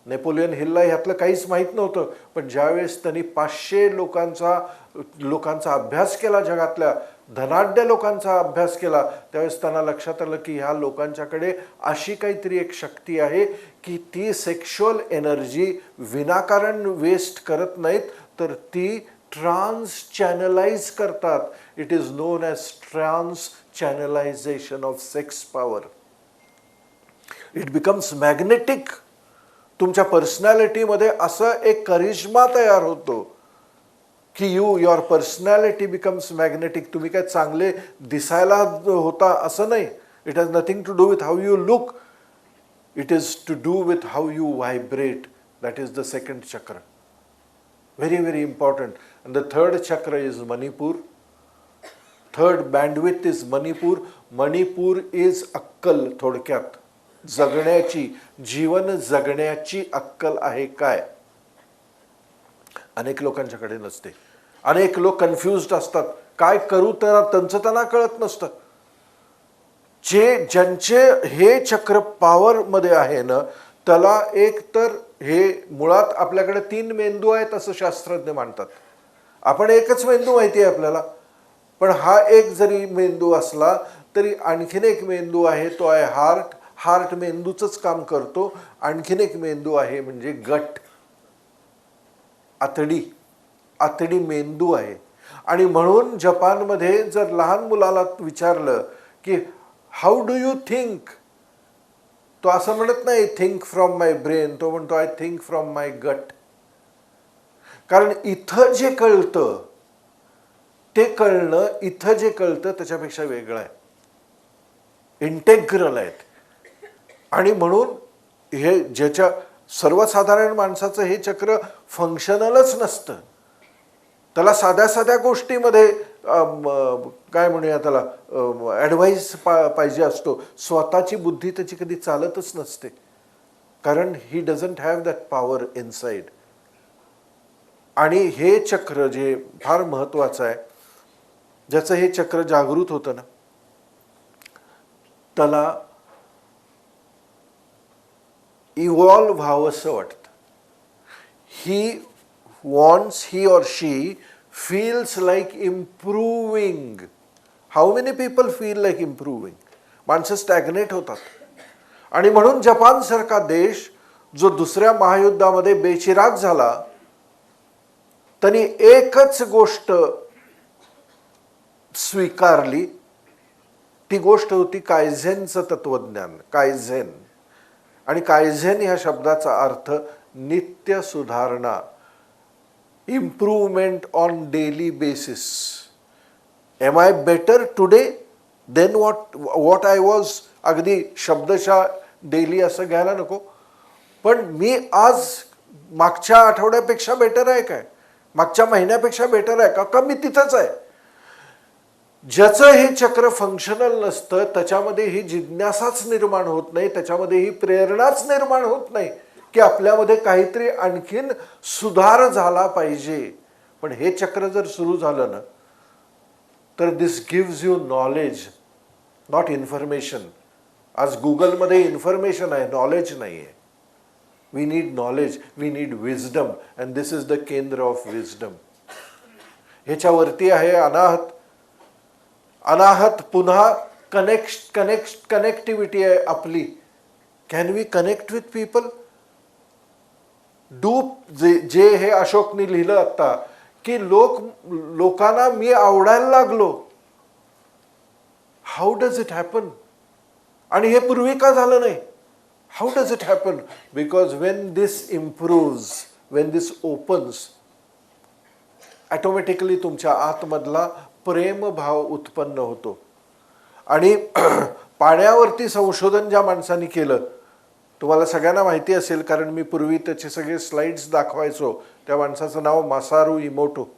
S1: Napoleon हिलला ह्यातलं काहीच माहीत नव्हतं, पण ज्यावेळेस त्यांनी 500 लोकांचा अभ्यास केला, जगातल्या धनाढ्य लोकांचा अभ्यास केला, त्यावेळेस त्यांना लक्षात आलं की ह्या लोकांच्याकडे अशी काहीतरी एक शक्ती आहे की ती सेक्शुअल एनर्जी विनाकारण वेस्ट करत नाहीत, तर ती ट्रान्स चॅनलाइज करतात. It is known as trans channelization of sex power. It becomes magnetic. तुमच्या पर्सनॅलिटीमध्ये असं एक करिश्मा तयार होतो की युअर पर्सनॅलिटी बिकम्स मॅग्नेटिक. तुम्ही काय चांगले दिसायला होता असं नाही. It has nothing to do with how you look. It is to do with how you vibrate. That is the second chakra. Very, very important. And the third chakra is Manipur. Third bandwidth is Manipur. Manipur is अक्कल. थोडक्यात जगण्याची, जीवन जगण्याची अक्कल आहे काय, अनेक लोकांच्याकडे नसते. अनेक लोक कन्फ्युज्ड असतात, काय करू त्यांचं त्यांना कळत नसतं. ज्यांचे हे चक्र पॉवर मध्ये आहे ना, त्याला एक तर हे मुळात आपल्याकडे 3 मेंदू आहेत असं शास्त्रज्ञ मानतात. आपण एकच मेंदू माहिती आहे आपल्याला, पण हा एक जरी मेंदू असला तरी आणखीन एक मेंदू आहे, तो आहे हार्ट मेंदूचंच काम करतो. आणखीन एक मेंदू आहे म्हणजे गट, आतडी मेंदू आहे. आणि म्हणून जपानमध्ये जर लहान मुलाला विचारलं की हाऊ डू यू थिंक, तो असं म्हणत नाही थिंक फ्रॉम माय ब्रेन, तो म्हणतो I think from my gut. कारण इथं जे कळतं ते कळणं, इथं जे कळतं त्याच्यापेक्षा वेगळं आहे, इंटेग्रल आहेत. आणि म्हणून हे ज्याच्या सर्वसाधारण माणसाचं हे चक्र फंक्शनलच नसतं. त्याला साध्या साध्या गोष्टीमध्ये काय म्हणूया त्याला ॲडवाईस पाहिजे असतो. स्वतःची बुद्धी त्याची कधी चालतच नसते, कारण he doesn't have that power inside. आणि हे चक्र जे फार महत्त्वाचं आहे, ज्याचं हे चक्र जागृत होतं ना, त्याला इव्हॉल्व व्हावंसं वाटतं. he or she feels like improving. How many people feel like improving? माणसं स्टॅग्नेट होतात. आणि म्हणून जपान सारखा देश जो दुसऱ्या महायुद्धामध्ये बेचिराग झाला, त्यांनी एकच गोष्ट स्वीकारली, ती गोष्ट होती कायझेनचं तत्वज्ञान. कायझेन. आणि कायझेन ह्या शब्दाचा अर्थ नित्य सुधारणा, improvement on daily basis. Am I better today than what I was. अगदी शब्दशः डेली असं घ्यायला नको, पण मी आज मागच्या आठवड्यापेक्षा बेटर आहे काय, मागच्या महिन्यापेक्षा बेटर आहे का मी तिथंच आहे. ज्याचं हे चक्र फंक्शनल नसतं त्याच्यामध्ये ही जिज्ञासाच निर्माण होत नाही, त्याच्यामध्ये ही प्रेरणाच निर्माण होत नाही की आपल्यामध्ये काहीतरी आणखीन सुधार झाला पाहिजे. पण हे चक्र जर सुरू झालं ना, तर this gives you knowledge, not information. आज गुगलमध्ये इन्फॉर्मेशन आहे, नॉलेज नाही आहे. We need knowledge, we need wisdom, and this is the केंद्र ऑफ विजडम. ह्याच्यावरती आहे अनाहत. अनाहत पुन्हा कनेक्टिव्हिटी आहे आपली. Can we connect with people? जे हे अशोकनी लिहिलं आता की लोकांना मी आवडायला लागलो. How does it happen? आणि हे पूर्वी का झालं नाही? How does it happen? Because Wien this improves, Wien this opens, automatically तुमच्या आतमधला प्रेमभाव उत्पन्न होतो. आणि पाण्यावरती संशोधन ज्या माणसांनी केलं, तुम्हाला सगळ्यांना माहिती असेल कारण मी पूर्वी त्याचे सगळे स्लाइड्स दाखवायचो. त्या माणसाचं नाव मासारू इमोटो,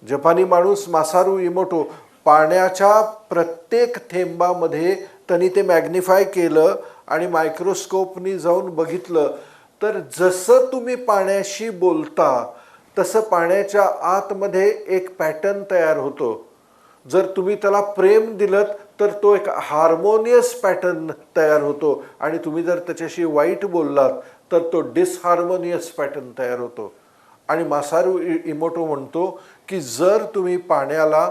S1: जपानी माणूस मासारू इमोटो. पाण्याच्या प्रत्येक थेंबामध्ये त्यांनी ते मॅग्निफाय केलं आणि मायक्रोस्कोपनी जाऊन बघितलं, तर जसं तुम्ही पाण्याशी बोलता तसं पाण्याच्या आतमध्ये एक पॅटर्न तयार होतो. जर तुम्ही त्याला प्रेम दिलं तर तो एक हार्मोनियस पॅटर्न तयार होतो, आणि तुम्ही जर त्याच्याशी वाईट बोललात तर तो डिसहार्मोनियस पॅटर्न तयार होतो. आणि मासारू इमोटो म्हणतो की जर तुम्ही पाण्याला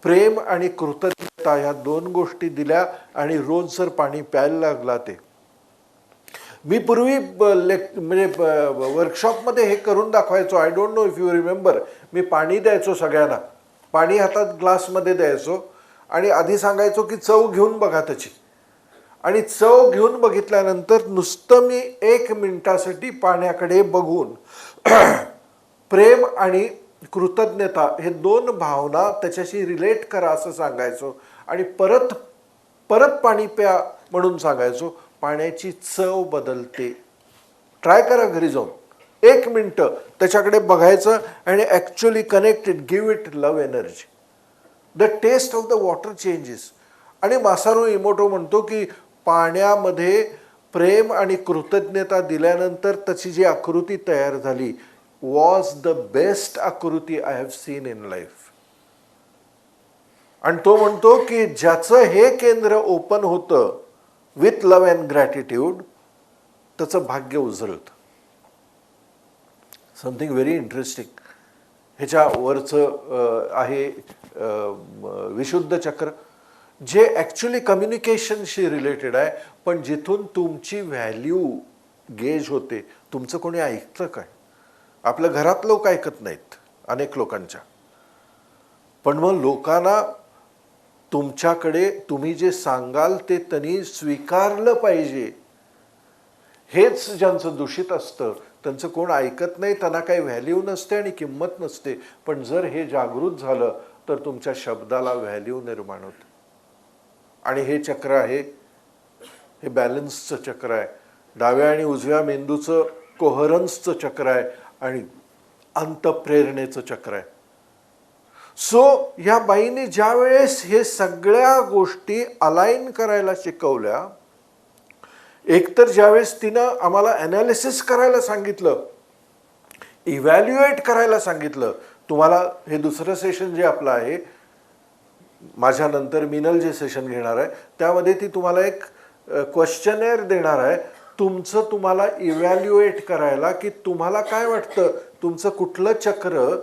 S1: प्रेम आणि कृतज्ञता ह्या दोन गोष्टी दिल्या आणि रोज जर पाणी प्यायला लागला, ते मी पूर्वी म्हणजे वर्कशॉपमध्ये हे करून दाखवायचो. I don't know if you remember. मी पाणी द्यायचो सगळ्यांना, पाणी हातात ग्लासमध्ये द्यायचो आणि आधी सांगायचो की चव घेऊन बघा त्याची. आणि चव घेऊन बघितल्यानंतर नुसतं मी 1 मिनिटासाठी पाण्याकडे बघून प्रेम आणि कृतज्ञता हे 2 भावना त्याच्याशी रिलेट करा असं सांगायचो आणि परत परत पाणी प्या म्हणून सांगायचो. पाण्याची चव बदलते. ट्राय करा घरी जाऊन 1 मिनिटं त्याच्याकडे बघायचं आणि actually connected, give it love energy. The taste of the water changes. आणि मासारू इमोटो म्हणतो की पाण्यामध्ये प्रेम आणि कृतज्ञता दिल्यानंतर त्याची जी आकृती तयार झाली वॉज द बेस्ट आकृती I have seen in life. आणि तो म्हणतो की ज्याचं हे केंद्र ओपन होतं विथ लव्ह अँड ग्रॅटिट्यूड, त्याचं भाग्य उजळतं. Something very interesting. ह्याच्यावरचं आहे विशुद्ध चक्र, जे ॲक्च्युली कम्युनिकेशनशी रिलेटेड आहे, पण जिथून तुमची व्हॅल्यू गेज होते. तुमचं कोणी ऐकतं काय? आपल्या घरात लोक ऐकत नाहीत अनेक लोकांच्या, पण मग लोकांना तुमच्याकडे तुम्ही जे सांगाल ते त्यांनी स्वीकारलं पाहिजे. हेच ज्यांचं दूषित असतं त्यांचं कोण ऐकत नाही, त्यांना काही व्हॅल्यू नसते आणि किंमत नसते. पण जर हे जागृत झालं तर तुमच्या शब्दाला व्हॅल्यू निर्माण होते. आणि हे चक्र आहे, हे बॅलन्सचं चक्र आहे. डाव्या आणि उजव्या मेंदूचं कोहरन्सचं चक्र आहे आणि अंतप्रेरणेचं चक्र आहे. सो या बाईने ज्या वेळेस हे सगळ्या गोष्टी अलाइन करायला शिकवल्या, एकतर ज्यावेळेस तिनं आम्हाला ॲनालिसिस करायला सांगितलं, इव्हॅल्युएट करायला सांगितलं. तुम्हाला हे दुसरं सेशन जे आपलं आहे, माझ्यानंतर मिनल जे सेशन घेणार आहे त्यामध्ये ती तुम्हाला एक क्वेश्चनेअर देणार आहे तुमचं, तुम्हाला इव्हॅल्युएट करायला की तुम्हाला काय वाटतं तुमचं कुठलं चक्र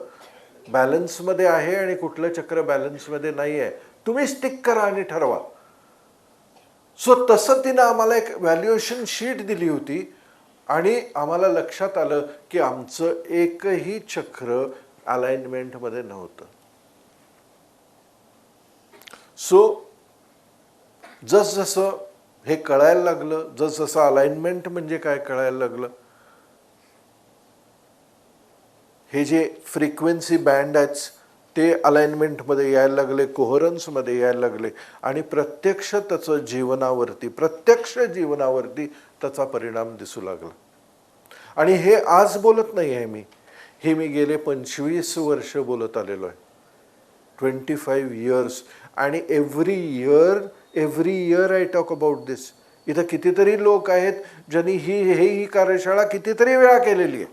S1: बॅलन्समध्ये आहे आणि कुठलं चक्र बॅलन्समध्ये नाही आहे. तुम्ही स्टिक करा आणि ठरवा. सो तसं तिनं आम्हाला एक व्हॅल्युएशन शीट दिली होती आणि आम्हाला लक्षात आलं की आमचं एकही चक्र अलाइनमेंटमध्ये नव्हतं. सो जसजसं हे कळायला लागलं, जसजसं अलाइनमेंट म्हणजे काय कळायला लागलं, हे जे फ्रिक्वेन्सी बँड आहेत ते अलाइनमेंटमध्ये यायला लागले, कोहरन्समध्ये यायला लागले आणि प्रत्यक्ष जीवनावरती त्याचा परिणाम दिसू लागला. आणि हे आज बोलत नाही आहे मी, हे मी गेले 25 वर्ष बोलत आलेलो आहे. 25 years. आणि every year I talk about this. इथं कितीतरी लोक आहेत ज्यांनी ही कार्यशाळा कितीतरी वेळा केलेली आहे.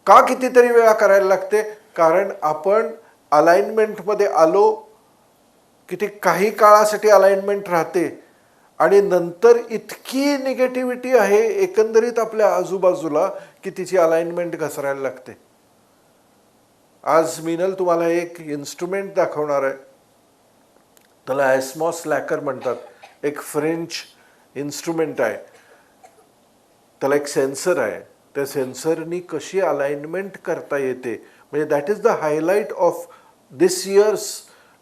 S1: का कितीतरी वेळा करायला लागते? कारण आपण अलाइनमेंटमध्ये आलो की ती काही काळासाठी अलाइनमेंट राहते आणि नंतर इतकी निगेटिव्हिटी आहे एकंदरीत आपल्या आजूबाजूला की तिची अलाइनमेंट घसरायला लागते. आज मिनल तुम्हाला एक इन्स्ट्रुमेंट दाखवणार आहे, त्याला ॲस्मॉस लॅकर म्हणतात. एक फ्रेंच इन्स्ट्रुमेंट आहे, त्याला एक सेन्सर आहे. त्या सेन्सरनी कशी अलाइनमेंट करता येते, म्हणजे that is the highlight of this years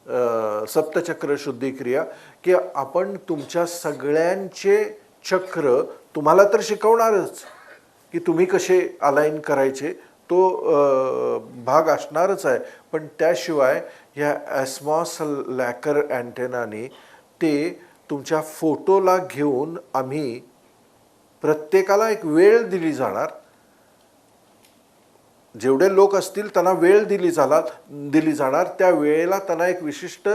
S1: सप्तचक्र शुद्धिक्रिया, की आपण तुमच्या सगळ्यांचे चक्र तुम्हाला तर शिकवणारच की तुम्ही कसे अलाइन करायचे, तो भाग असणारच आहे, पण त्याशिवाय ह्या ॲस्मॉस लॅकर अँटेनाने ते तुमच्या फोटोला घेऊन आम्ही प्रत्येकाला एक वेळ दिली जाणार, जेवढे लोक असतील त्यांना वेळ दिली जाणार, त्या वेळेला त्यांना एक विशिष्ट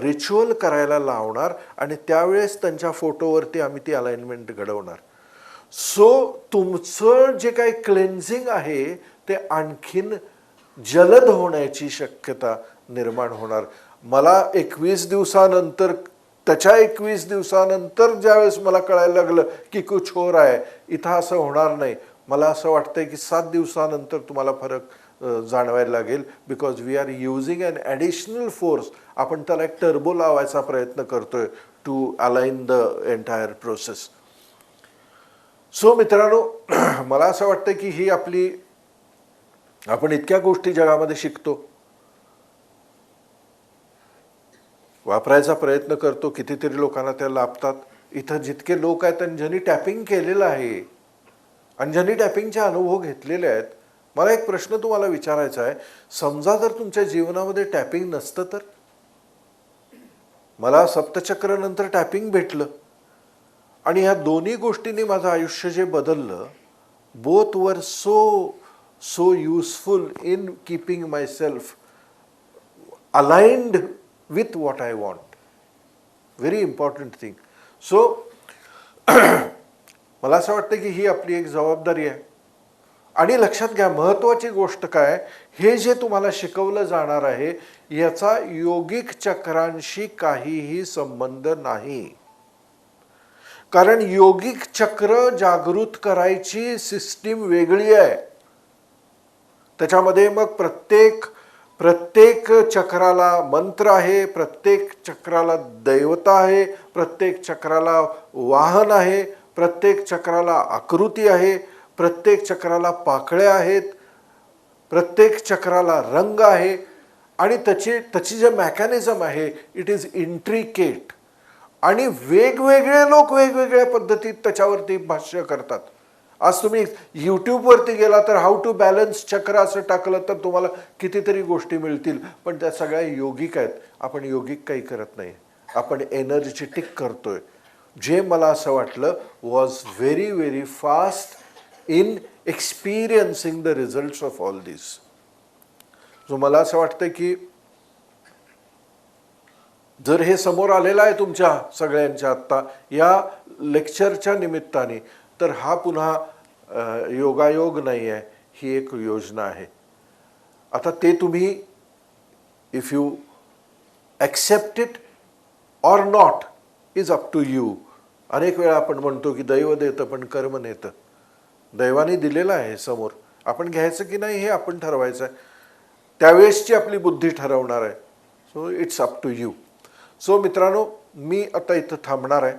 S1: रिच्युअल करायला लावणार आणि त्यावेळेस त्यांच्या फोटोवरती आम्ही ती अलाइनमेंट घडवणार. सो तुमचं जे काही क्लेन्झिंग आहे ते आणखीन जलद होण्याची शक्यता निर्माण होणार. मला 21 दिवसानंतर, त्याच्या 21 दिवसानंतर ज्यावेळेस मला कळायला लागलं की कुछ हो रहा है, इथं असं होणार नाही. मला असं वाटतंय की 7 दिवसानंतर तुम्हाला फरक जाणवायला लागेल, because we are using an additional force. आपण त्याला एक टर्बो लावायचा प्रयत्न करतोय to align the entire process. So मित्रांनो, मला असं वाटतं की ही आपण इतक्या गोष्टी जगामध्ये शिकतो, वापरायचा प्रयत्न करतो, कितीतरी लोकांना त्या लाभतात. इथं जितके लोक आहेत आणि ज्यांनी टॅपिंग केलेलं आहे आणि ज्यांनी टॅपिंगचे अनुभव घेतलेले आहेत, मला एक प्रश्न तुम्हाला विचारायचा आहे. समजा जर तुमच्या जीवनामध्ये टॅपिंग नसतं तर? मला सप्तचक्र नंतर टॅपिंग भेटलं आणि ह्या दोन्ही गोष्टींनी माझं आयुष्य जे बदललं, both were so useful in keeping my self aligned with what I want. Very important thing. So मला असं वाटतं की ही आपली एक जबाबदारी आहे. आणि लक्षात घ्या, महत्त्वाची गोष्ट काय, हे जे तुम्हाला शिकवलं जाणार आहे याचा योगिक चक्रांशी काहीही संबंध नाही. कारण योगिक चक्र जागृत करायची सिस्टीम वेगळी आहे. त्याच्यामध्ये मग प्रत्येक चक्राला मंत्र आहे, प्रत्येक चक्राला दैवता आहे, प्रत्येक चक्राला वाहन आहे, प्रत्येक चक्राला आकृती आहे, प्रत्येक चक्राला पाकळ्या आहेत, प्रत्येक चक्राला रंग आहे आणि त्याची जे मेकॅनिझम आहे इट इज इंट्रिकेट. आणि वेगवेगळे लोक वेगवेगळ्या पद्धतीत त्याच्यावरती भाष्य करतात. आज तुम्ही यूट्यूबवरती गेला तर हाऊ टू बॅलन्स चक्र असं टाकलं तर तुम्हाला कितीतरी गोष्टी मिळतील, पण त्या सगळ्या योगिक आहेत. आपण योगिक काही करत नाही, आपण एनर्जेटिक करतोय. जे मला असं वाटलं was very very fast in experiencing the results of all this. So मला असं वाटतं की जर हे समोर आलेलं आहे तुमच्या सगळ्यांच्या आत्ता या लेक्चरच्या निमित्ताने, तर हा पुन्हा योगायोग नाही आहे, ही एक योजना आहे. आता ते तुम्ही if you accept it or not is up to you. अनेक वेळा आपण म्हणतो की दैव देतं पण कर्म नेतं. दैवाने दिलेलं आहे समोर, आपण घ्यायचं की नाही हे आपण ठरवायचं आहे. त्यावेळेसची आपली बुद्धी ठरवणार आहे. So it's up to you. So मित्रांनो, मी आता इथं थांबणार आहे.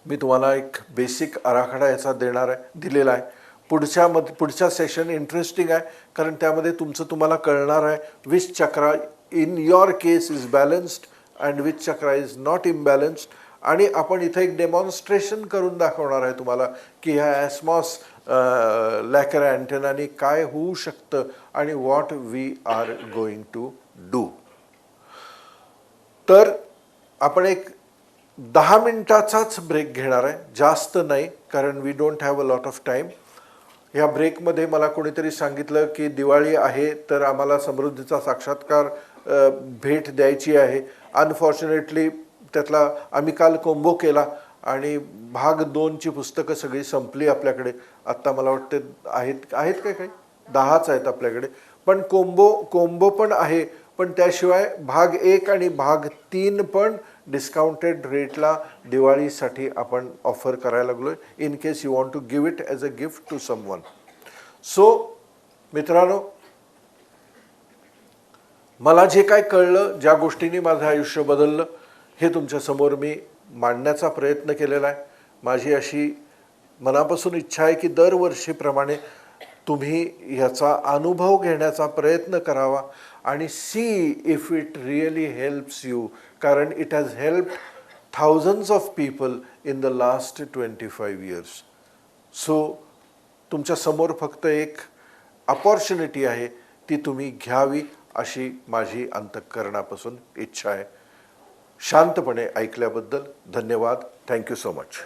S1: मी तुम्हाला एक बेसिक आराखडा याचा दिलेला आहे. पुढच्या सेशन इंटरेस्टिंग आहे, कारण त्यामध्ये तुम्हाला कळणार आहे which chakra in your case is balanced and which chakra is not imbalanced. आणि आपण इथं एक डेमॉन्स्ट्रेशन करून दाखवणार आहे तुम्हाला की ह्या ॲस्मॉस लॅकर अँटेनानी काय होऊ शकतं आणि what we are going to do. तर आपण एक 10 मिनिटाचाच ब्रेक घेणार आहे, जास्त नाही, कारण we don't have a lot of time. ह्या ब्रेकमध्ये मला कोणीतरी सांगितलं की दिवाळी आहे तर आम्हाला समृद्धीचा साक्षात्कार भेट द्यायची आहे. अनफॉर्च्युनेटली त्यातला आम्ही काल कोंबो केला आणि भाग 2ची पुस्तकं सगळी संपली आपल्याकडे. आत्ता मला वाटते आहेत काय काही 10च आहेत आपल्याकडे, पण कोंबो पण आहे. पण त्याशिवाय भाग 1 आणि भाग 3 पण डिस्काउंटेड रेटला दिवाळीसाठी आपण ऑफर करायला लागलोय, in case you want to give it as a gift to someone. So मित्रांनो, मला जे काय कळलं, ज्या गोष्टींनी माझं आयुष्य बदललं, हे तुमच्यासमोर मी मांडण्याचा प्रयत्न केलेला आहे. माझी अशी मनापासून इच्छा आहे की दरवर्षीप्रमाणे तुम्ही ह्याचा अनुभव घेण्याचा प्रयत्न करावा आणि see if it really helps you, कारण it has helped thousands of people in the last 25 years. So तुमच्या समोर फक्त एक अपॉर्च्युनिटी आहे, ती तुम्ही घ्यावी अशी माझी अंतःकरणापासून इच्छा आहे. शांतपणे ऐकल्याबद्दल धन्यवाद. Thank you so much.